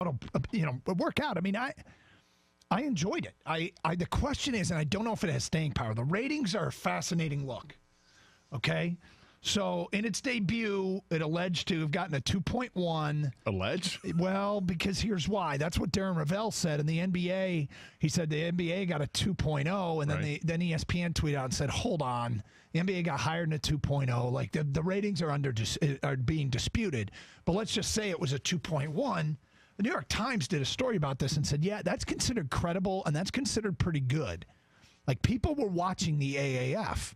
work out. I mean, I enjoyed it. The question is, and I don't know if it has staying power. The ratings are a fascinating look. Okay. So in its debut, it alleged to have gotten a 2.1. Alleged? Well, because here's why. That's what Darren Ravel said. In the NBA, he said the NBA got a 2.0, and then ESPN tweeted out and said, hold on, the NBA got higher than a 2.0. Like the ratings are being disputed. But let's just say it was a 2.1. The New York Times did a story about this and said, yeah, that's considered credible, and that's considered pretty good. Like, people were watching the AAF.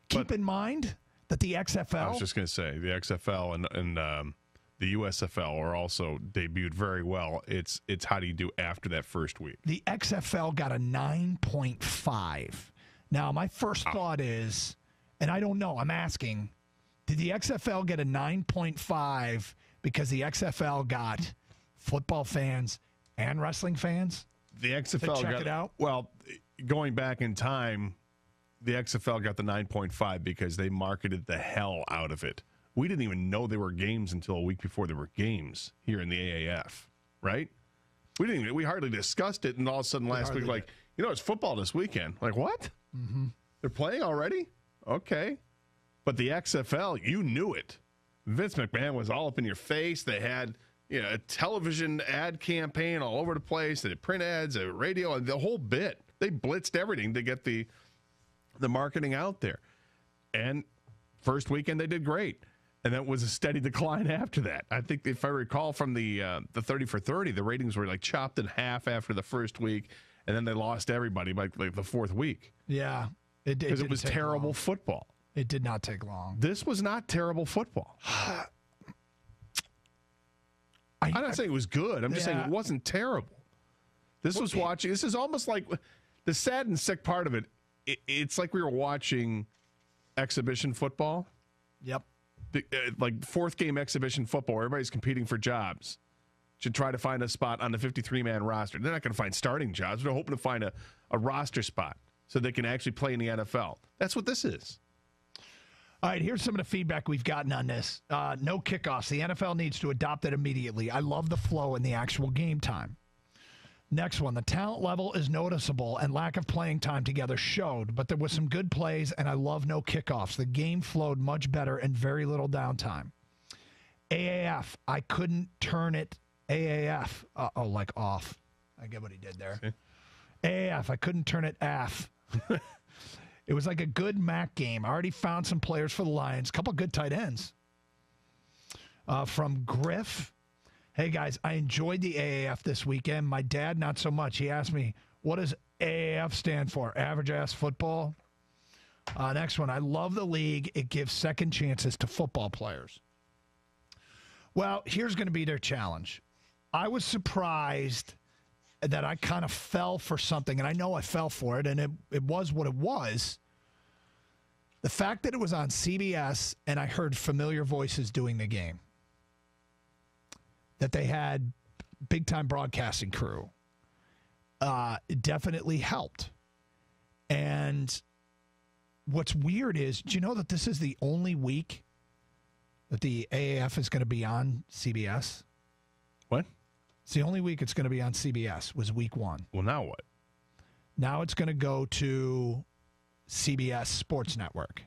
Keep in mind that the XFL. I was just going to say the XFL and the USFL are also debuted very well. It's how do you do after that first week? The XFL got a 9.5. Now, my first thought is, and I don't know, I'm asking, did the XFL get a 9.5 because the XFL got football fans and wrestling fans? The XFL check it out. Well, going back in time, the XFL got the 9.5 because they marketed the hell out of it. We didn't even know there were games until a week before there were games here in the AAF, right? We hardly discussed it, and all of a sudden last week, like, it's football this weekend. Like, what? Mm-hmm. They're playing already? Okay. But the XFL, you knew it. Vince McMahon was all up in your face. They had a television ad campaign all over the place. They had print ads, a radio, the whole bit. They blitzed everything to get the marketing out there. And first weekend they did great. And that was a steady decline after that. I think if I recall from the 30 for 30, the ratings were like chopped in half after the first week, and then they lost everybody by like the fourth week. Yeah. Because it was terrible football. It did not take long. This was not terrible football. I'm not saying it was good. I'm just saying it wasn't terrible. This is almost like the sad and sick part of it. It's like we were watching exhibition football. Yep. Like fourth game exhibition football where everybody's competing for jobs. Should try to find a spot on the 53-man roster. They're not going to find starting jobs. They're hoping to find a roster spot so they can actually play in the NFL. That's what this is. All right, here's some of the feedback we've gotten on this. No kickoffs. The NFL needs to adopt that immediately. I love the flow in the actual game time. Next one, the talent level is noticeable and lack of playing time together showed, but there was some good plays, and I love no kickoffs. The game flowed much better and very little downtime. AAF, I couldn't turn it. AAF, like off. I get what he did there. See? AAF, I couldn't turn it AF. It was like a good MAC game. I already found some players for the Lions. A couple good tight ends. From Griff. Hey, guys, I enjoyed the AAF this weekend. My dad, not so much. He asked me, what does AAF stand for? Average ass football? Next one. I love the league. It gives second chances to football players. Well, here's going to be their challenge. I was surprised that I kind of fell for something, and I know I fell for it, and it was what it was. The fact that it was on CBS and I heard familiar voices doing the game, that they had big-time broadcasting crew, it definitely helped. And what's weird is, do you know that this is the only week that the AAF is going to be on CBS? What? It's the only week it's going to be on CBS, was week one. Well, now what? Now it's going to go to CBS Sports Network.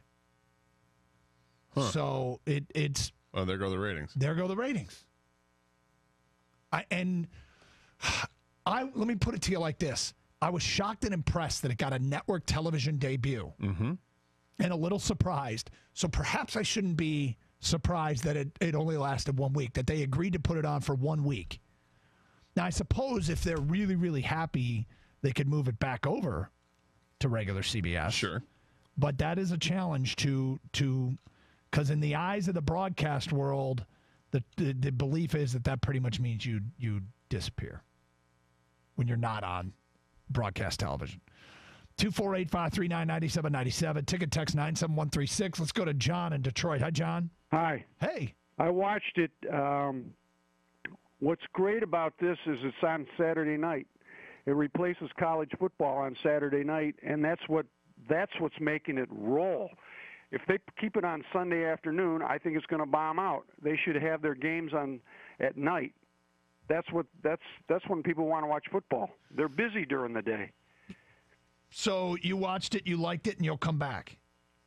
Huh. So it's... Oh, there go the ratings. There go the ratings. Let me put it to you like this. I was shocked and impressed that it got a network television debut. Mm-hmm. And a little surprised. So perhaps I shouldn't be surprised that it only lasted 1 week, that they agreed to put it on for 1 week. Now, I suppose if they're really, really happy, they could move it back over to regular CBS. Sure. But that is a challenge to because in the eyes of the broadcast world, the belief is that pretty much means you disappear when you're not on broadcast television. 248-539-9797. Ticket text 97136. Let's go to John in Detroit. Hi, John. Hi. Hey. I watched it. What's great about this is it's on Saturday night. It replaces college football on Saturday night, and that's what's making it roll. If they keep it on Sunday afternoon, I think it's going to bomb out. They should have their games on at night. That's when people want to watch football. They're busy during the day. So you watched it, you liked it, and you'll come back.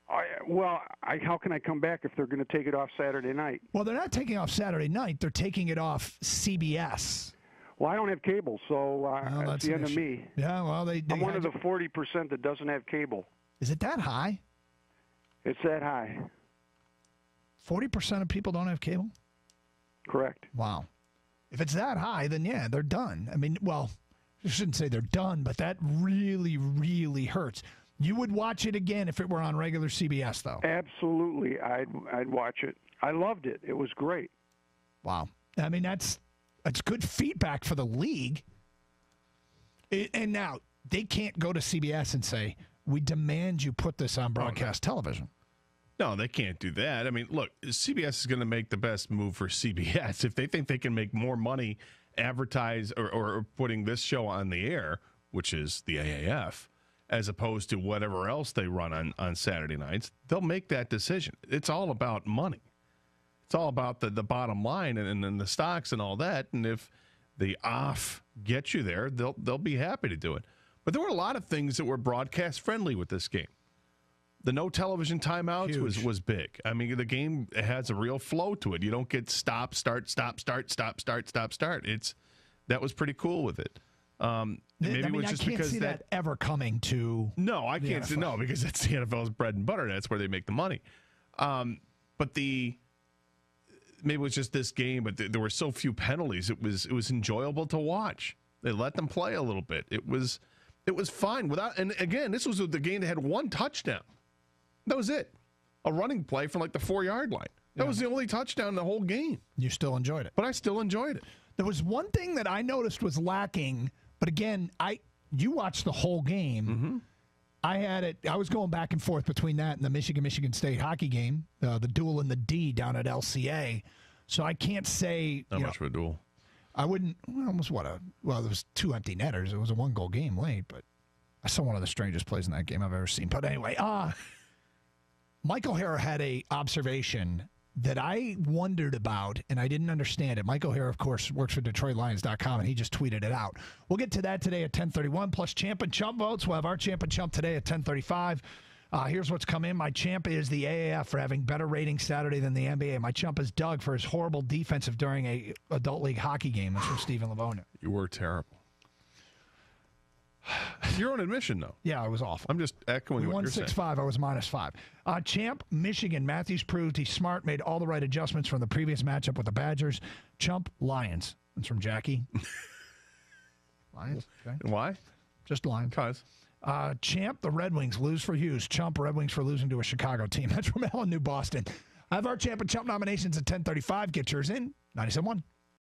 How can I come back if they're going to take it off Saturday night? Well, they're not taking off Saturday night. They're taking it off CBS. Well, I don't have cable, so that's the end of me. Yeah, well, I'm one of the 40% that doesn't have cable. Is it that high? It's that high. 40% of people don't have cable? Correct. Wow. If it's that high, then yeah, they're done. I mean, well, I shouldn't say they're done, but that really, really hurts. You would watch it again if it were on regular CBS, though. Absolutely. I'd watch it. I loved it. It was great. Wow. I mean, that's good feedback for the league. And now, they can't go to CBS and say, we demand you put this on broadcast television. No, they can't do that. I mean, look, CBS is going to make the best move for CBS. If they think they can make more money advertise or putting this show on the air, which is the AAF, as opposed to whatever else they run on Saturday nights, they'll make that decision. It's all about money. It's all about the bottom line and the stocks and all that. And if the off gets you there, they'll be happy to do it. But there were a lot of things that were broadcast friendly with this game. The no television timeouts was big. I mean, the game has a real flow to it. You don't get stop, start, stop, start, stop, start, stop, start. That was pretty cool with it. Maybe it was just I can't because see that ever coming to. No, I can't see because that's the NFL's bread and butter. That's where they make the money. But maybe it was just this game, but there were so few penalties. It was enjoyable to watch. They let them play a little bit. It was fine without. And again, this was the game that had one touchdown. That was it. A running play from like the 4-yard line. That was the only touchdown in the whole game. You still enjoyed it. But I still enjoyed it. There was one thing that I noticed was lacking, but again, you watched the whole game. Mm-hmm. I was going back and forth between that and the Michigan State hockey game, the duel in the D down at LCA. So I can't say not much of a duel. I wouldn't. Well, there was 2 empty netters. It was a 1-goal game late, but I saw one of the strangest plays in that game I've ever seen. But anyway, Mike O'Hara had a observation that I wondered about, and I didn't understand it. Mike O'Hara, of course, works for DetroitLions.com, and he just tweeted it out. We'll get to that today at 10:31, plus Champ and Chump votes. We'll have our Champ and Chump today at 10:35. Here's what's come in. My champ is the AAF for having better ratings Saturday than the NBA. My chump is Doug for his horrible defensive during a adult league hockey game. That's from Stephen Livonia. You were terrible. Your own admission, though. Yeah, I was awful. I'm just echoing what you're saying. 165. I was -5. Champ, Michigan. Matthews proved he's smart, made all the right adjustments from the previous matchup with the Badgers. Chump, Lions. That's from Jackie. Lions. Okay. Why? Just Lions. Because. Champ, the Red Wings lose for Hughes. Chump, Red Wings for losing to a Chicago team. That's from Ellen, New Boston. I have our Champ and Chump nominations at 10:35. Get yours in. 97.1.